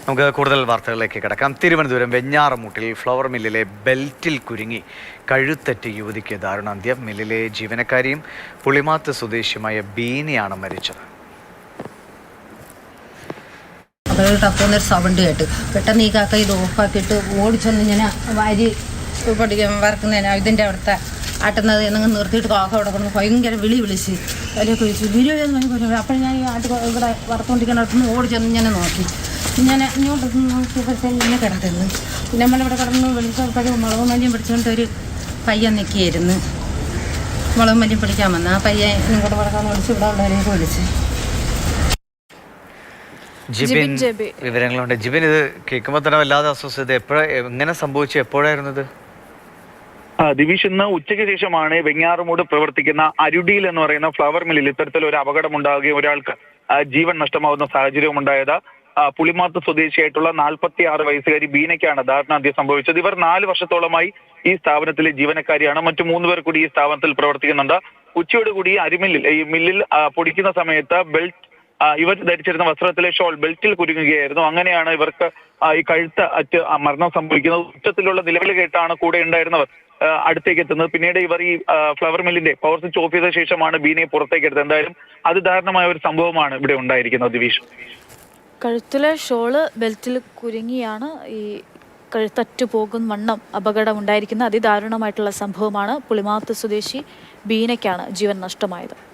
നമുക്ക് കൂടുതൽ വാർത്തകളിലേക്ക് കിടക്കാം. തിരുവനന്തപുരം വെഞ്ഞാറമൂട്ടിൽ ഫ്ലവർ മില്ലിലെ ബെൽറ്റിൽ കുരുങ്ങി കഴുത്തറ്റ് യുവതിക്ക് ദാരുണാന്ത്യം. മില്ലിലെ ജീവനക്കാരിയും പുളിമാത്ത് സ്വദേശിയുമായ ബീനയാണ് മരിച്ചത്. ടപ്പൊന്നൊരു സൗണ്ട് കേട്ട് പെട്ടെന്ന് ഈ കാക്ക ഇത് ഓഫാക്കിയിട്ട് ഓടിച്ചൊന്ന് ഇങ്ങനെ വാരി പഠിക്കാൻ വറക്കുന്നതിന് ഇതിൻ്റെ അവിടുത്തെ ആട്ടുന്നത് എന്നങ്ങ് നിർത്തിയിട്ട് കാക്ക അവിടെ കൊണ്ട് ഭയങ്കര വിളിച്ച് അതിലേക്ക് വിളിച്ചു ബിരിയാണി. അപ്പോൾ ഞാൻ ഈ ഇവിടെ വറുത്തുകൊണ്ടിരിക്കുന്ന അടുത്തുനിന്ന് ഓടിച്ചൊന്ന് ഇങ്ങനെ നോക്കി. ഞാൻ ഇങ്ങോട്ട് നോക്കിയപ്പോഴത്തേക്ക് ഇങ്ങനെ കിടക്കുന്നു. പിന്നെ നമ്മളിവിടെ കിടന്ന് വിളിച്ചപ്പോഴും മുളകും മല്ലിയും പിടിച്ചുകൊണ്ട് ഒരു പയ്യൻ നിൽക്കുകയായിരുന്നു. മുളകും മല്ലിയും പിടിക്കാൻ വന്ന ആ പയ്യൻ ഇങ്ങോട്ട് കിടക്കാമെന്ന് വിളിച്ച് ഇവിടെ ഉള്ളവരെയൊക്കെ വിളിച്ച്. ജിബിൻ വിവരങ്ങളുണ്ട്. ജിബിൻ, ഇത് കേൾക്കുമ്പോൾ തന്നെ വല്ലാതെ അസ്വസ്ഥത. എങ്ങനെ സംഭവിച്ചു? എപ്പോഴായിരുന്നു ഇത്? ദിവിഷ്, ഇന്ന് ഉച്ചയ്ക്ക് ശേഷമാണ് വെഞ്ഞാറമൂട് പ്രവർത്തിക്കുന്ന അരുടിയിൽ എന്ന് പറയുന്ന ഫ്ലവർ മില്ലിൽ ഇത്തരത്തിലൊരു അപകടം ഉണ്ടാകുകയും ഒരാൾക്ക് ജീവൻ നഷ്ടമാവുന്ന സാഹചര്യവും ഉണ്ടായത്. പുളിമാത്ത് സ്വദേശിയായിട്ടുള്ള 46 വയസ്സുകാരി ബീനയ്ക്കാണ് ദാരുണാന്ത്യം സംഭവിച്ചത്. ഇവർ 4 വർഷത്തോളമായി ഈ സ്ഥാപനത്തിലെ ജീവനക്കാരിയാണ്. മറ്റു 3 പേർ കൂടി ഈ സ്ഥാപനത്തിൽ പ്രവർത്തിക്കുന്നുണ്ട്. ഉച്ചയോടുകൂടി അരിമില്ലിൽ ഈ മില്ലിൽ പൊടിക്കുന്ന സമയത്ത് ഇവർ ധരിച്ചിരുന്ന വസ്ത്രത്തിലെ ഷോൾ ബെൽറ്റിൽ കുരുങ്ങുകയായിരുന്നു. അങ്ങനെയാണ് ഇവർക്ക് ഈ കഴുത്ത് അറ്റ് മരണം സംഭവിക്കുന്നത്. ഉച്ചത്തിലുള്ള നിലവിളി കേട്ടാണ് കൂടെ ഉണ്ടായിരുന്നവർ അടുത്തേക്ക് എത്തുന്നത്. പിന്നീട് ഇവർ ഈ ഫ്ലവർ മില്ലിന്റെ പവർ സ്വിച്ച് ഓഫ് ചെയ്ത ശേഷമാണ് ബീനയെ പുറത്തേക്ക് എടുത്തത്. എന്തായാലും അത് ദാരുണമായ ഒരു സംഭവമാണ് ഇവിടെ ഉണ്ടായിരിക്കുന്നത്. ദിവിഷ്, കഴുത്തിലെ ഷോള് ബെൽറ്റിൽ കുരുങ്ങിയാണ് ഈ കഴുത്തറ്റു പോകും വണ്ണം അപകടം ഉണ്ടായിരിക്കുന്നത്. അതിദാരുണമായിട്ടുള്ള സംഭവമാണ്. പുളിമാത്ത് സ്വദേശി ബീനയ്ക്കാണ് ജീവൻ നഷ്ടമായത്.